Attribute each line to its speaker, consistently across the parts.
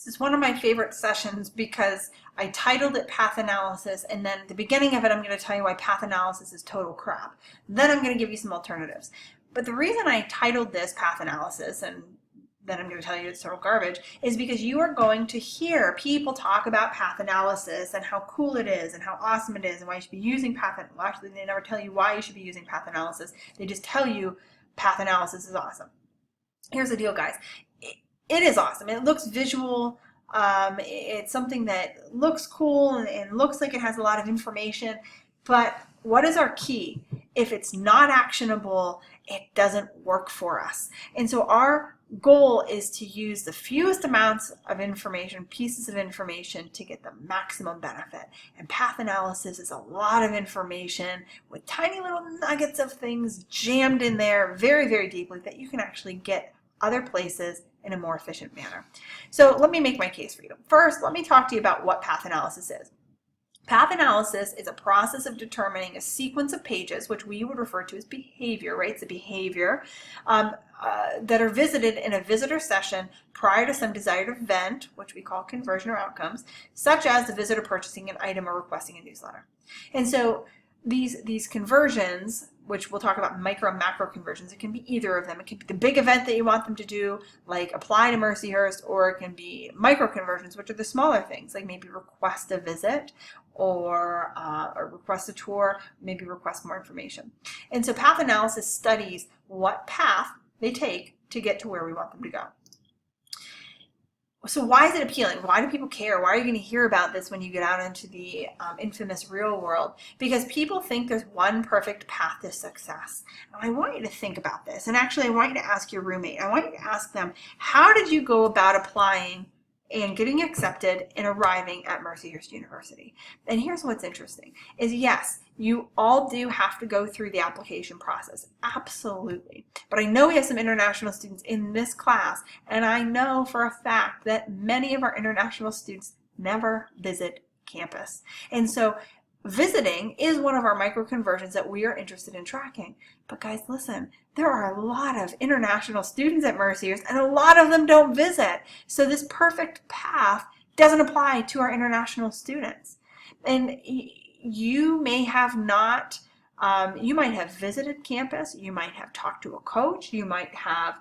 Speaker 1: This is one of my favorite sessions because I titled it Path Analysis, and then at the beginning of it I'm going to tell you why path analysis is total crap. Then I'm going to give you some alternatives. But the reason I titled this Path Analysis, and then I'm going to tell you it's total garbage, is because you are going to hear people talk about path analysis and how cool it is and how awesome it is and why you should be using path analysis. Well, actually, they never tell you why you should be using path analysis. They just tell you path analysis is awesome. Here's the deal, guys. It is awesome. It looks visual. It's something that looks cool and looks like it has a lot of information. But what is our key? If it's not actionable, it doesn't work for us. And so our goal is to use the fewest amounts of information, pieces of information, to get the maximum benefit. And path analysis is a lot of information with tiny little nuggets of things jammed in there very, very deeply that you can actually get other places in a more efficient manner. So let me make my case for you. First, let me talk to you about what path analysis is. Path analysis is a process of determining a sequence of pages, which we would refer to as behavior, right? It's a behavior that are visited in a visitor session prior to some desired event, which we call conversion or outcomes, such as the visitor purchasing an item or requesting a newsletter. And so these conversions, which we'll talk about micro and macro conversions, it can be either of them. It can be the big event that you want them to do, like apply to Mercyhurst, or it can be micro conversions, which are the smaller things, like maybe request a visit or request a tour, maybe request more information. And so path analysis studies what path they take to get to where we want them to go. So why is it appealing? Why do people care? Why are you going to hear about this when you get out into the infamous real world? Because people think there's one perfect path to success. And I want you to think about this. And actually, I want you to ask your roommate. I want you to ask them, how did you go about applying and getting accepted and arriving at Mercyhurst University? And here's what's interesting, is yes, you all do have to go through the application process, absolutely. But I know we have some international students in this class, and I know for a fact that many of our international students never visit campus. And so visiting is one of our micro conversions that we are interested in tracking. But guys, listen, there are a lot of international students at Mercyhurst, and a lot of them don't visit. So this perfect path doesn't apply to our international students. And you may have not, you might have visited campus, you might have talked to a coach, you might have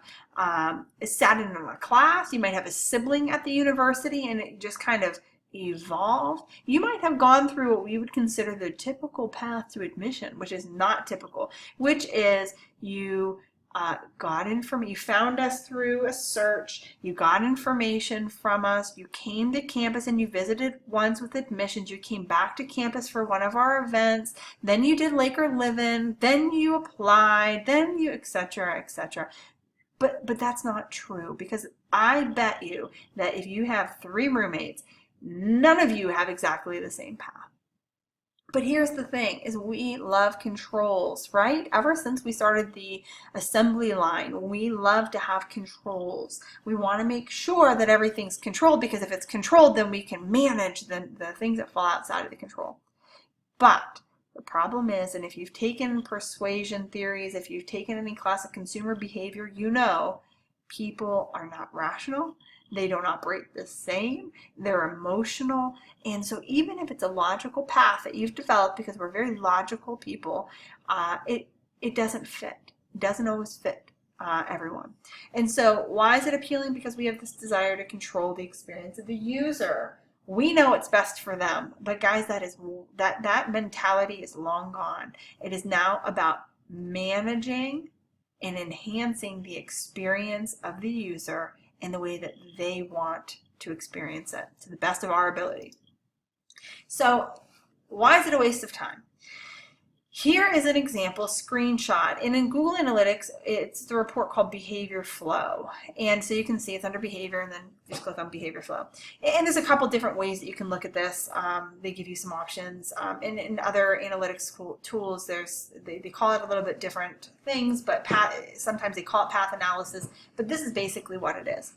Speaker 1: sat in a class, you might have a sibling at the university, and it just kind of evolved. You might have gone through what we would consider the typical path to admission, which is not typical, which is you you found us through a search, you got information from us, you came to campus and you visited once with admissions, you came back to campus for one of our events, then you did Laker Livin', then you applied, then you etc., etc. But that's not true, because I bet you that if you have 3 roommates, none of you have exactly the same path. But here's the thing, is we love controls, right? Ever since we started the assembly line, we love to have controls. We want to make sure that everything's controlled, because if it's controlled, then we can manage the things that fall outside of the control. But the problem is, and if you've taken persuasion theories, if you've taken any class of consumer behavior, you know people are not rational. They don't operate the same. They're emotional. And so even if it's a logical path that you've developed, because we're very logical people, it doesn't fit. It doesn't always fit everyone. And so why is it appealing? Because we have this desire to control the experience of the user. We know what's best for them. But guys, that mentality is long gone. It is now about managing and enhancing the experience of the user in the way that they want to experience it to the best of our ability. So why is it a waste of time? Here is an example screenshot, and in Google Analytics it's the report called Behavior Flow, and so you can see it's under Behavior, and then just click on Behavior Flow. And there's a couple different ways that you can look at this. They give you some options. In other analytics tools, they call it a little bit different things, but sometimes they call it path analysis, but this is basically what it is.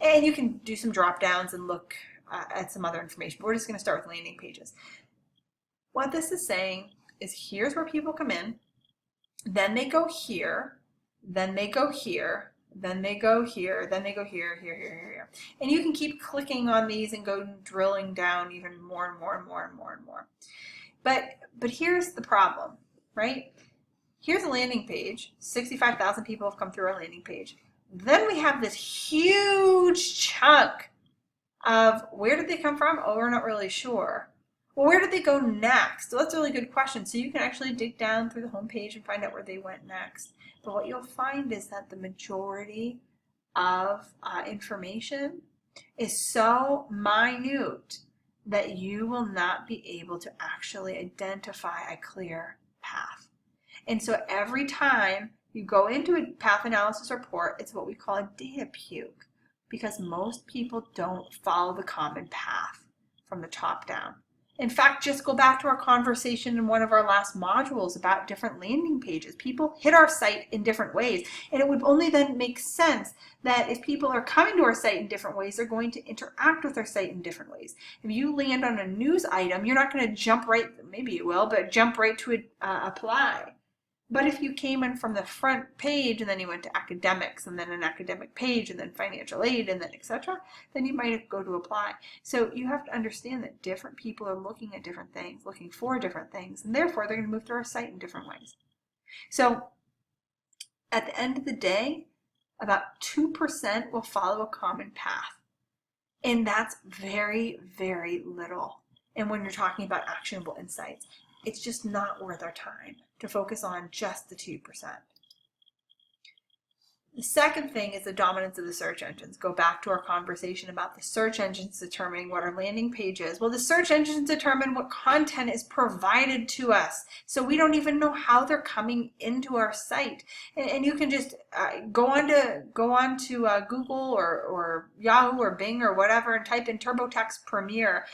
Speaker 1: And you can do some drop downs and look at some other information, but we're just going to start with landing pages. What this is saying is, here's where people come in, then they go here, then they go here, then they go here, then they go here, here, here, here, here. And you can keep clicking on these and go drilling down even more and more and more and more and more. But here's the problem, right? Here's a landing page. 65,000 people have come through our landing page. Then we have this huge chunk of where did they come from? Oh, we're not really sure. Well, where did they go next? So that's a really good question. So you can actually dig down through the homepage and find out where they went next. But what you'll find is that the majority of information is so minute that you will not be able to actually identify a clear path. And so every time you go into a path analysis report, it's what we call a data puke, because most people don't follow the common path from the top down. In fact, just go back to our conversation in one of our last modules about different landing pages. People hit our site in different ways, and it would only then make sense that if people are coming to our site in different ways, they're going to interact with our site in different ways. If you land on a news item, you're not going to jump right, maybe you will, but jump right to apply. But if you came in from the front page and then you went to academics and then an academic page and then financial aid and then etc., then you might go to apply. So you have to understand that different people are looking at different things, looking for different things, and therefore they're going to move through our site in different ways. So at the end of the day, about 2% will follow a common path. And that's very, very little. And when you're talking about actionable insights, it's just not worth our time to focus on just the 2%. The second thing is the dominance of the search engines. Go back to our conversation about the search engines determining what our landing page is. Well, the search engines determine what content is provided to us. So we don't even know how they're coming into our site. And you can just go on to Google or Yahoo or Bing or whatever and type in TurboTax Premiere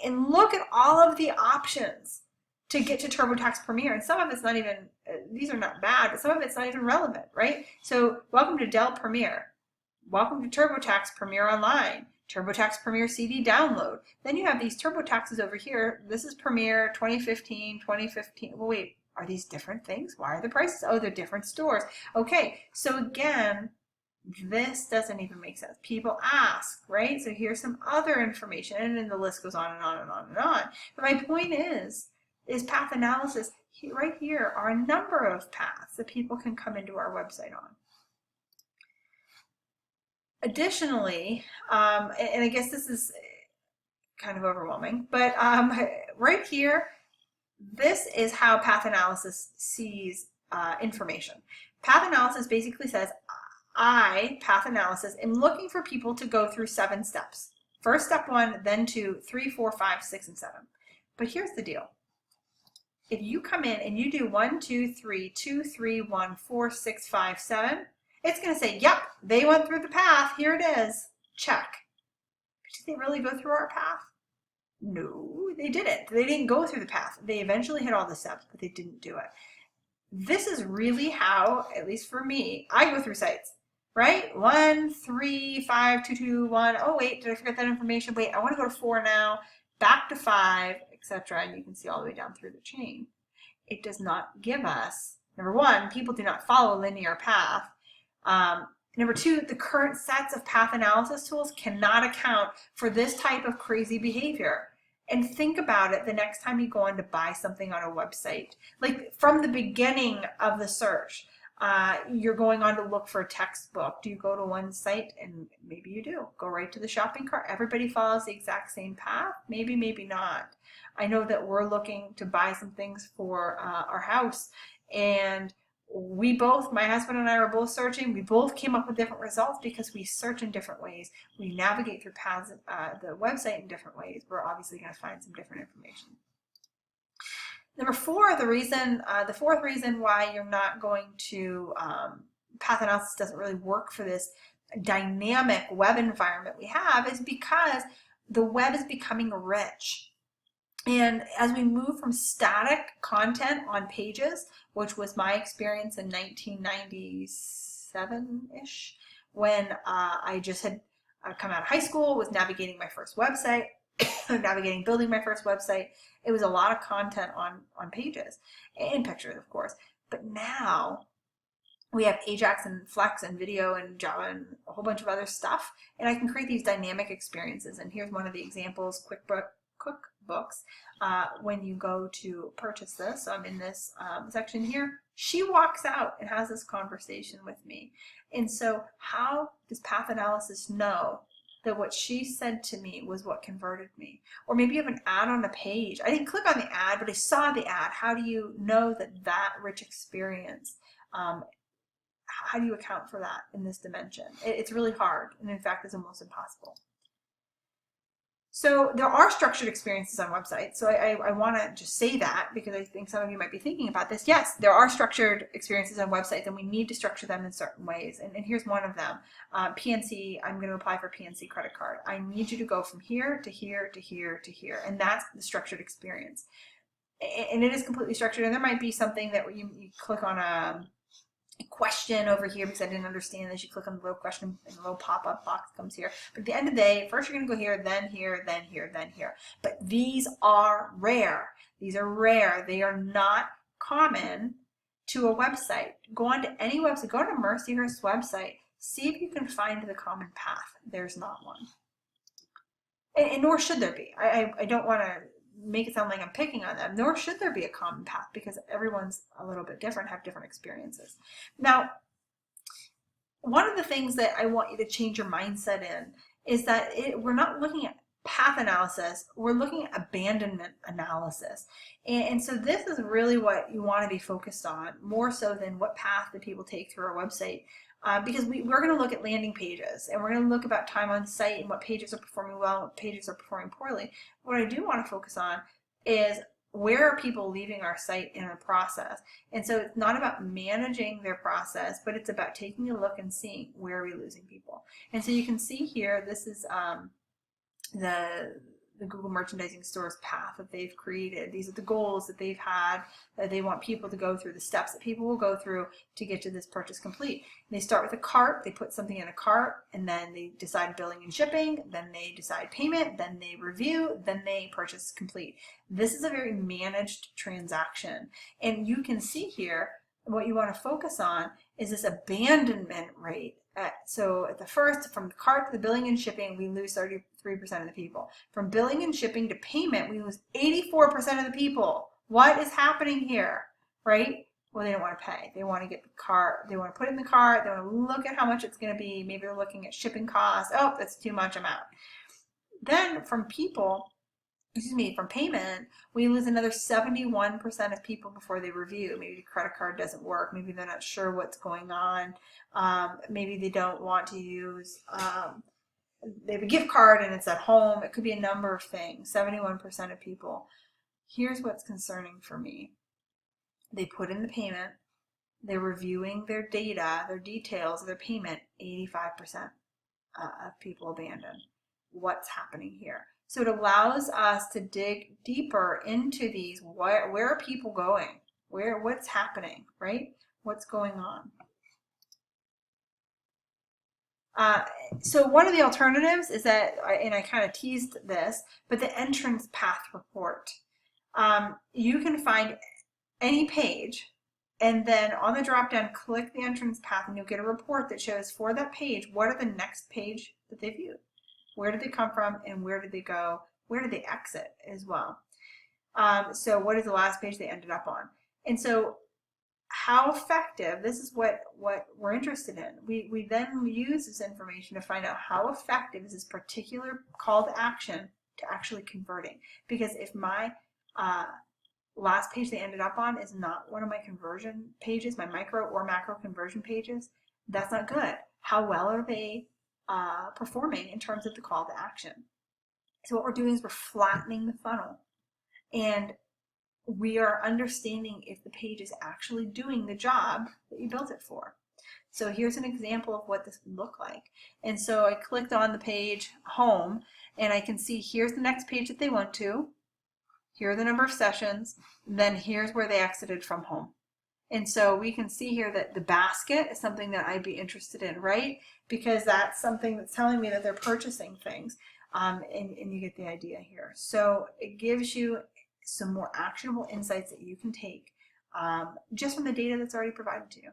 Speaker 1: and look at all of the options to get to TurboTax Premiere. And some of it's not even, these are not bad, but some of it's not even relevant, right? So welcome to Dell Premiere. Welcome to TurboTax Premiere Online. TurboTax Premiere CD download. Then you have these TurboTaxes over here. This is Premiere 2015, 2015. Well, wait, are these different things? Why are the prices? Oh, they're different stores. Okay, so again, this doesn't even make sense. People ask, right? So here's some other information, and then the list goes on and on and on and on. But my point is path analysis. Right here are a number of paths that people can come into our website on. Additionally, and I guess this is kind of overwhelming, but right here, this is how path analysis sees information. Path analysis basically says, path analysis, am looking for people to go through 7 steps. First step 1, then 2, 3, 4, 5, 6, and 7. But here's the deal. If you come in and you do 1, 2, 3, 2, 3, 1, 4, 6, 5, 7, it's going to say, yep, they went through the path. Here it is. Check. But did they really go through our path? No, they didn't. They didn't go through the path. They eventually hit all the steps, but they didn't do it. This is really how, at least for me, I go through sites, right? 1, 3, 5, 2, 2, 1. Oh, wait, did I forget that information? Wait, I want to go to 4 now. Back to 5, etc. And you can see all the way down through the chain. It does not give us, number 1, people do not follow a linear path. Number 2, the current sets of path analysis tools cannot account for this type of crazy behavior. And think about it the next time you go on to buy something on a website. Like from the beginning of the search, you're going on to look for a textbook. Do you go to one site? And maybe you do. Go right to the shopping cart. Everybody follows the exact same path. Maybe, maybe not. I know that we're looking to buy some things for our house, and we both, my husband and I were both searching. We both came up with different results because we search in different ways. We navigate through paths, the website in different ways. We're obviously going to find some different information. Number 4, the fourth reason why you're not going to, path analysis doesn't really work for this dynamic web environment we have is because the web is becoming rich. And as we move from static content on pages, which was my experience in 1997-ish, when I just had come out of high school, was navigating my first website, building my first website. It was a lot of content on pages and pictures, of course. But now We have Ajax and Flex and video and Java and a whole bunch of other stuff. And I can create these dynamic experiences. And here's one of the examples, QuickBooks. When you go to purchase this, so I'm in this section here, she walks out and has this conversation with me. And so how does path analysis know that what she said to me was what converted me? Or maybe you have an ad on a page. I didn't click on the ad, but I saw the ad. How do you know that that rich experience, how do you account for that in this dimension? It's really hard, and in fact, it's almost impossible. So there are structured experiences on websites. So I want to just say that because I think some of you might be thinking about this. Yes, there are structured experiences on websites, and we need to structure them in certain ways. And here's one of them. PNC, I'm going to apply for PNC credit card. I need you to go from here to here to here to here. And that's the structured experience. And it is completely structured. And there might be something that you click on a question over here because I didn't understand this. You click on the little question and the little pop-up box comes here. But at the end of the day, first you're going to go here, then here, then here, then here. But these are rare. These are rare. They are not common to a website. Go on to any website. Go to Mercyhurst's website. See if you can find the common path. There's not one. And nor should there be. I don't want to make it sound like I'm picking on them, nor should there be a common path because everyone's a little bit different, have different experiences. Now, one of the things that I want you to change your mindset in is that we're not looking at path analysis, we're looking at abandonment analysis. And so this is really what you want to be focused on, more so than what path do people take through our website. Because we're going to look at landing pages and we're going to look about time on site and what pages are performing well and what pages are performing poorly. What I do want to focus on is where are people leaving our site in the process. And so it's not about managing their process, but it's about taking a look and seeing where are we losing people. And so you can see here, this is the Google Merchandising Store's path that they've created. These are the goals that they've had, that they want people to go through, the steps that people will go through to get to this purchase complete. And they start with a cart, they put something in a cart, and then they decide billing and shipping, then they decide payment, then they review, then they purchase complete. This is a very managed transaction. And you can see here, what you want to focus on is this abandonment rate. So at the first, from the cart to the billing and shipping, we lose 33% of the people. From billing and shipping to payment, we lose 84% of the people. What is happening here, right? Well, they don't want to pay. They want to get the cart. They want to put it in the cart. They want to look at how much it's going to be. Maybe they're looking at shipping costs. Oh, that's too much, I'm out. Then from from payment, we lose another 71% of people before they review. Maybe the credit card doesn't work. Maybe they're not sure what's going on. Maybe they don't want to use, they have a gift card and it's at home. It could be a number of things. 71% of people. Here's what's concerning for me. They put in the payment. They're reviewing their data, their details of their payment. 85% of people abandon. What's happening here? So it allows us to dig deeper into these. Where are people going? What's happening, right? What's going on? So one of the alternatives is that, and I kind of teased this, but the entrance path report. You can find any page, and then on the drop down, click the entrance path, and you'll get a report that shows for that page, what are the next page that they viewed? Where did they come from and where did they go? Where did they exit as well? So what is the last page they ended up on? And so how effective, this is what we're interested in. We then use this information to find out how effective is this particular call to action to actually converting. Because if my last page they ended up on is not one of my conversion pages, my micro or macro conversion pages, that's not good. How well are they performing in terms of the call to action? So what we're doing is we're flattening the funnel, and we are understanding if the page is actually doing the job that you built it for. So here's an example of what this would look like. And so I clicked on the page home, and I can see here's the next page that they went to, here are the number of sessions, then here's where they exited from home. And so we can see here that the basket is something that I'd be interested in, right? Because that's something that's telling me that they're purchasing things, and you get the idea here. So it gives you some more actionable insights that you can take just from the data that's already provided to you.